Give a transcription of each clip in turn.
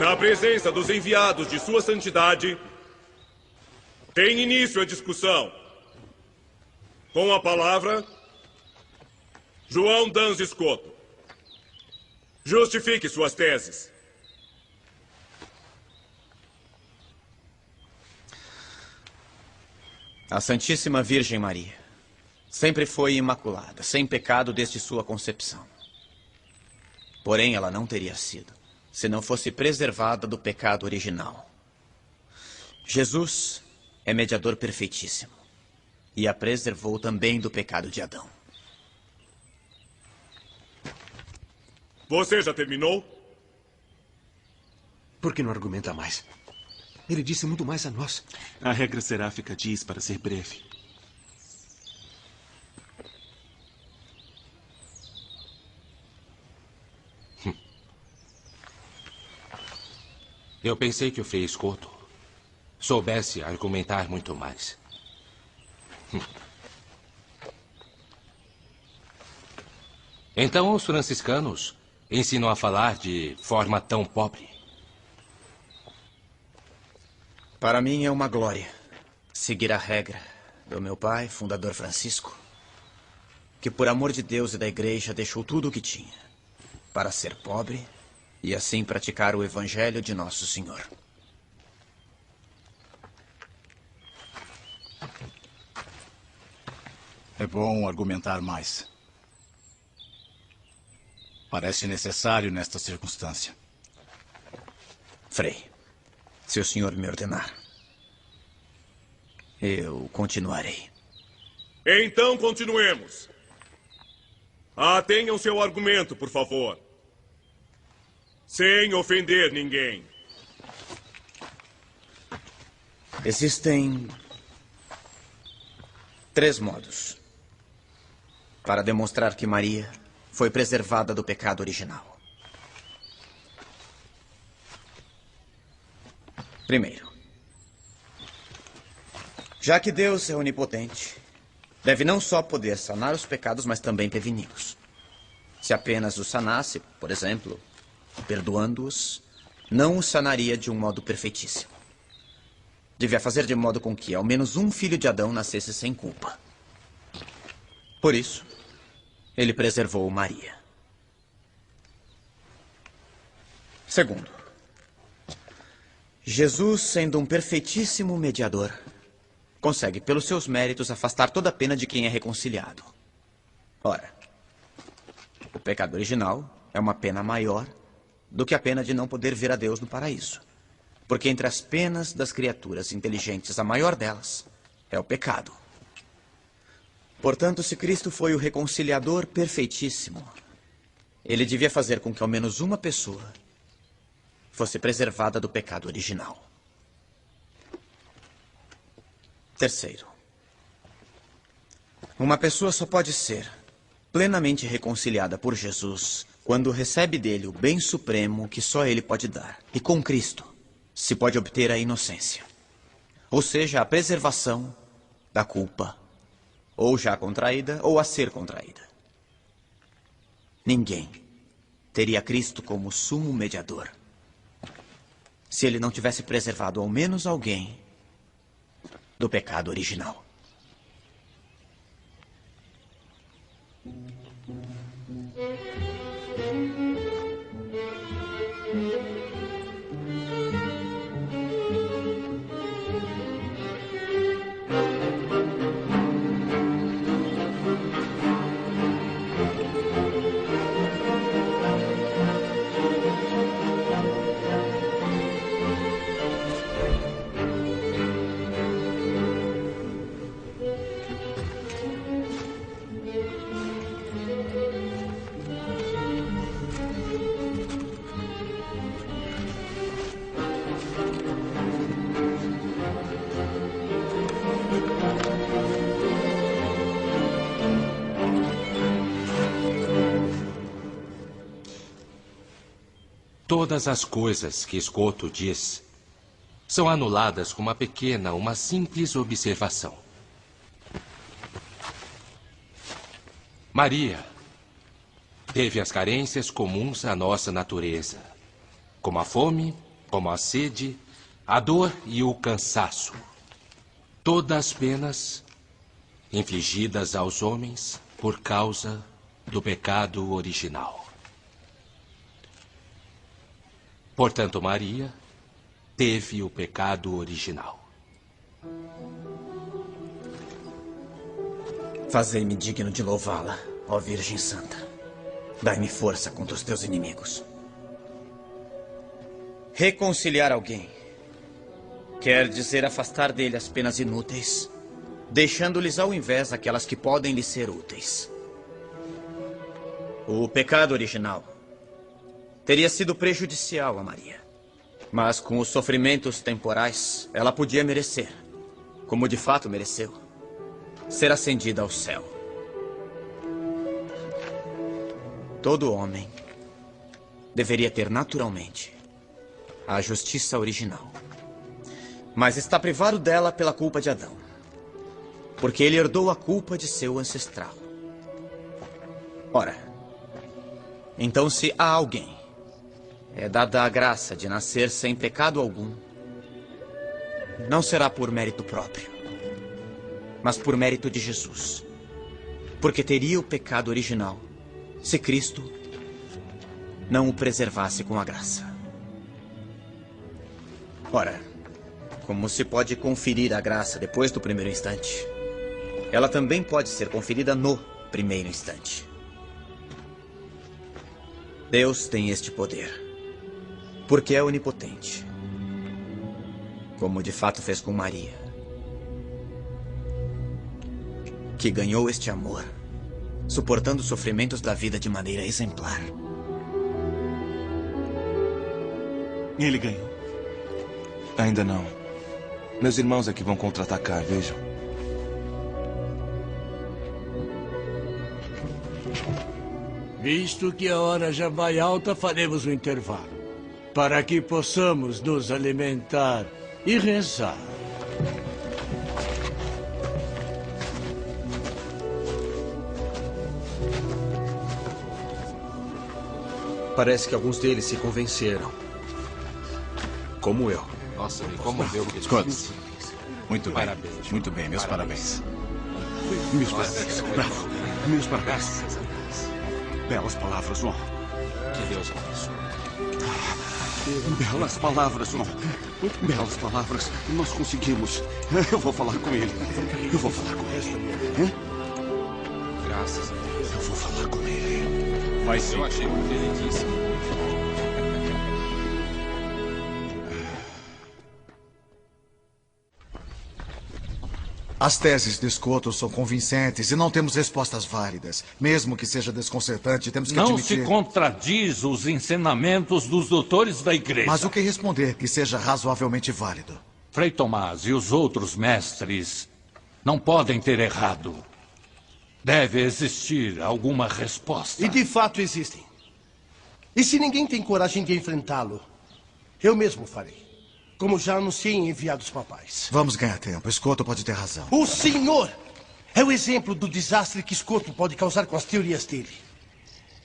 Na presença dos enviados de Sua Santidade, tem início a discussão. Com a palavra, João Danz Escoto. Justifique suas teses. A Santíssima Virgem Maria sempre foi imaculada, sem pecado desde sua concepção. Porém, ela não teria sido, se não fosse preservada do pecado original. Jesus é mediador perfeitíssimo e a preservou também do pecado de Adão. Você já terminou? Por que não argumenta mais? Ele disse muito mais a nós. A regra seráfica diz para ser breve. Eu pensei que o Frei Escoto soubesse argumentar muito mais. Então os franciscanos ensinam a falar de forma tão pobre. Para mim é uma glória seguir a regra do meu pai, fundador Francisco, que por amor de Deus e da Igreja deixou tudo o que tinha para ser pobre e assim praticar o Evangelho de Nosso Senhor. É bom argumentar mais. Parece necessário nesta circunstância. Frei, se o senhor me ordenar, eu continuarei. Então continuemos. Atenham seu argumento, por favor. Sem ofender ninguém. Existem 3 modos para demonstrar que Maria foi preservada do pecado original. Primeiro, já que Deus é onipotente, deve não só poder sanar os pecados, mas também preveni-los. Se apenas os sanasse, por exemplo, perdoando-os, não os sanaria de um modo perfeitíssimo. Devia fazer de modo com que ao menos um filho de Adão nascesse sem culpa. Por isso, ele preservou Maria. Segundo, Jesus, sendo um perfeitíssimo mediador, consegue, pelos seus méritos, afastar toda a pena de quem é reconciliado. Ora, o pecado original é uma pena maior do que a pena de não poder ver a Deus no paraíso. Porque entre as penas das criaturas inteligentes, a maior delas é o pecado. Portanto, se Cristo foi o reconciliador perfeitíssimo, ele devia fazer com que ao menos uma pessoa fosse preservada do pecado original. Terceiro, uma pessoa só pode ser plenamente reconciliada por Jesus quando recebe dele o bem supremo que só ele pode dar. E com Cristo se pode obter a inocência, ou seja, a preservação da culpa, ou já contraída ou a ser contraída. Ninguém teria Cristo como sumo mediador se ele não tivesse preservado ao menos alguém do pecado original. Todas as coisas que Escoto diz são anuladas com uma simples observação. Maria teve as carências comuns à nossa natureza, como a fome como a sede, a dor e o cansaço. Todas penas infligidas aos homens por causa do pecado original. Portanto, Maria teve o pecado original. Fazei-me digno de louvá-la, ó Virgem Santa. Dai-me força contra os teus inimigos. Reconciliar alguém quer dizer afastar dele as penas inúteis, deixando-lhes ao invés aquelas que podem lhe ser úteis. O pecado original teria sido prejudicial a Maria. Mas com os sofrimentos temporais, ela podia merecer, como de fato mereceu, ser ascendida ao céu. Todo homem deveria ter naturalmente a justiça original. Mas está privado dela pela culpa de Adão, porque ele herdou a culpa de seu ancestral. Ora, então se a alguém é dada a graça de nascer sem pecado algum, não será por mérito próprio, mas por mérito de Jesus. Porque teria o pecado original se Cristo não o preservasse com a graça. Ora, como se pode conferir a graça depois do primeiro instante, ela também pode ser conferida no primeiro instante. Deus tem este poder, porque é onipotente, como de fato fez com Maria, que ganhou este amor, suportando os sofrimentos da vida de maneira exemplar. Ele ganhou. Ainda não. Meus irmãos é que vão contra-atacar, vejam. Visto que a hora já vai alta, faremos um intervalo, para que possamos nos alimentar e rezar. Parece que alguns deles se convenceram. Como eu. Nossa, me comoveu. Scott, muito bem. Parabéns. Muito bem, meus parabéns. Meus parabéns. Bravo. Meus parabéns. Graças a Deus. Belas palavras, João. Que Deus abençoe. Belas palavras, João. Belas palavras. Nós conseguimos. Eu vou falar com ele. Eu vou falar com ele. Graças a Deus. Eu vou falar com ele. Vai sim. Eu achei convenientíssimo. As teses de Scotto são convincentes e não temos respostas válidas. Mesmo que seja desconcertante, temos que Não admitir... se contradiz os ensinamentos dos doutores da igreja. Mas o que responder que seja razoavelmente válido? Frei Tomás e os outros mestres não podem ter errado. Deve existir alguma resposta. E de fato existem. E se ninguém tem coragem de enfrentá-lo, eu mesmo farei. Como já anunciei em enviados papais. Vamos ganhar tempo. Scotto pode ter razão. O senhor é o exemplo do desastre que Scotto pode causar com as teorias dele.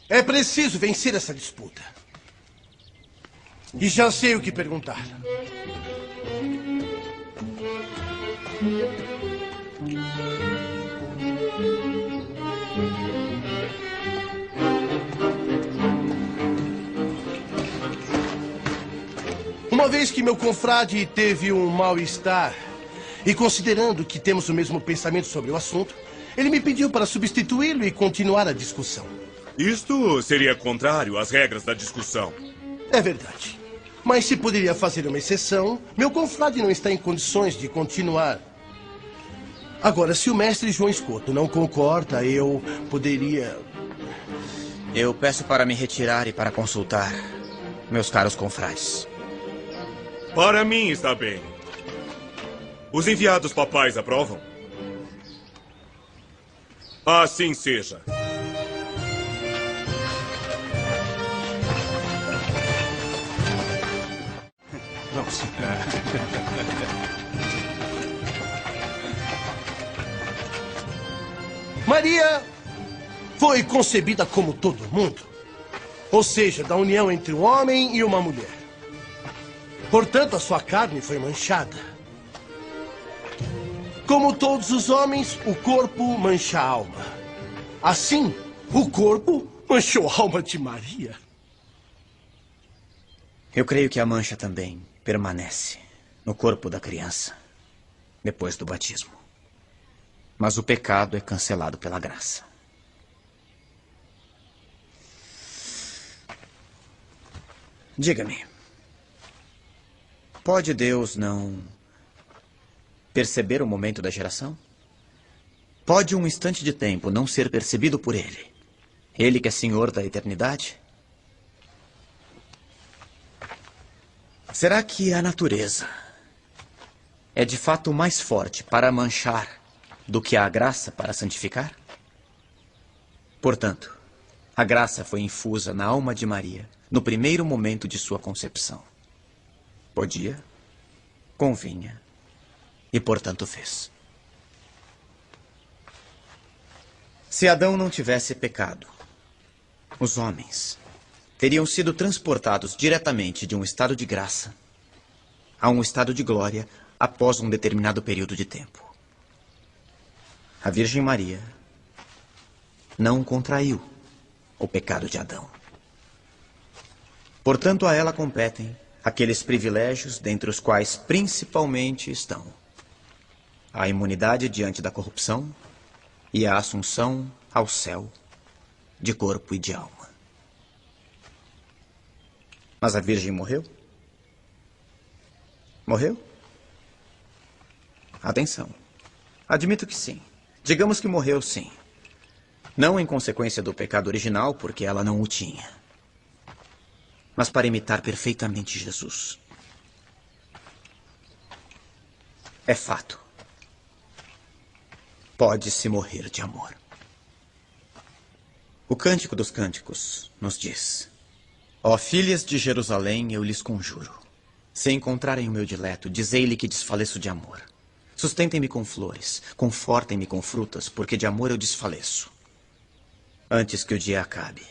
É preciso vencer essa disputa. E já sei o que perguntar. Uma vez que meu confrade teve um mal-estar, e considerando que temos o mesmo pensamento sobre o assunto, ele me pediu para substituí-lo e continuar a discussão. Isto seria contrário às regras da discussão. É verdade. Mas se poderia fazer uma exceção, meu confrade não está em condições de continuar. Agora, se o mestre João Scotto não concorda, eu poderia... Eu peço para me retirar e para consultar meus caros confrades. Para mim está bem. Os enviados papais aprovam? Assim seja. Vamos. Maria foi concebida como todo mundo. Ou seja, da união entre um homem e uma mulher. Portanto, a sua carne foi manchada. Como todos os homens, o corpo mancha a alma. Assim, o corpo manchou a alma de Maria. Eu creio que a mancha também permanece no corpo da criança depois do batismo. Mas o pecado é cancelado pela graça. Diga-me, pode Deus não perceber o momento da geração? Pode um instante de tempo não ser percebido por Ele? Ele que é Senhor da eternidade? Será que a natureza é de fato mais forte para manchar do que a graça para santificar? Portanto, a graça foi infusa na alma de Maria no primeiro momento de sua concepção. Podia, convinha e, portanto, fez. Se Adão não tivesse pecado, os homens teriam sido transportados diretamente de um estado de graça a um estado de glória após um determinado período de tempo. A Virgem Maria não contraiu o pecado de Adão. Portanto, a ela competem aqueles privilégios dentre os quais principalmente estão a imunidade diante da corrupção e a assunção ao céu de corpo e de alma. Mas a Virgem morreu? Morreu? Atenção. Admito que sim. Digamos que morreu, sim. Não em consequência do pecado original, porque ela não o tinha. Mas para imitar perfeitamente Jesus. É fato. Pode-se morrer de amor. O Cântico dos Cânticos nos diz: ó filhas de Jerusalém, eu lhes conjuro, se encontrarem o meu dileto, dizei-lhe que desfaleço de amor. Sustentem-me com flores, confortem-me com frutas, porque de amor eu desfaleço. Antes que o dia acabe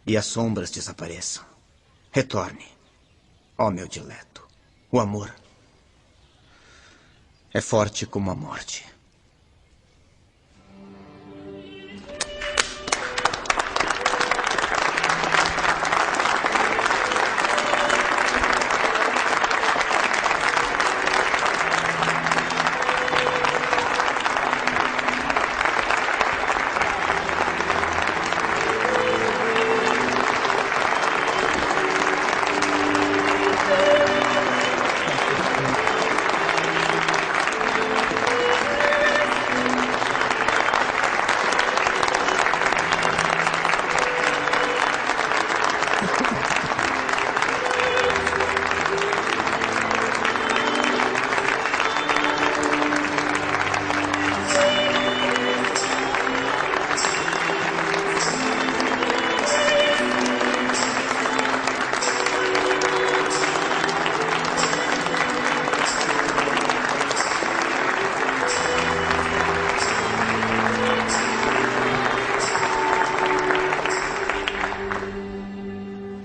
e as sombras desapareçam, retorne, ó meu dileto. O amor é forte como a morte.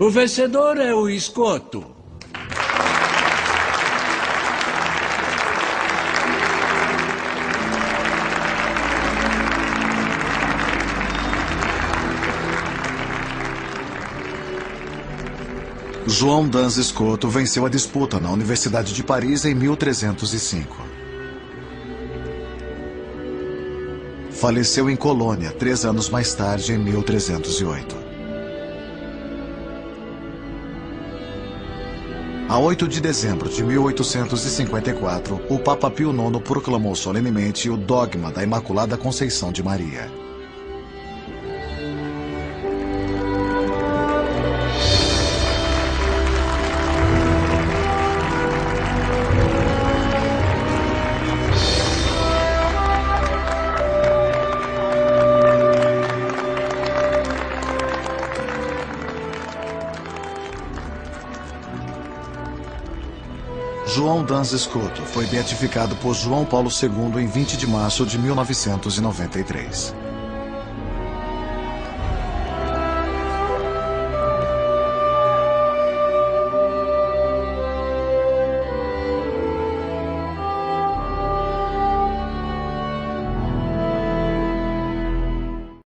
O vencedor é o esgoto. João Duns Scoto venceu a disputa na Universidade de Paris em 1305. Faleceu em Colônia 3 anos mais tarde, em 1308. A 8 de dezembro de 1854, o Papa Pio IX proclamou solenemente o dogma da Imaculada Conceição de Maria. João Duns Scoto foi beatificado por João Paulo II em 20 de março de 1993.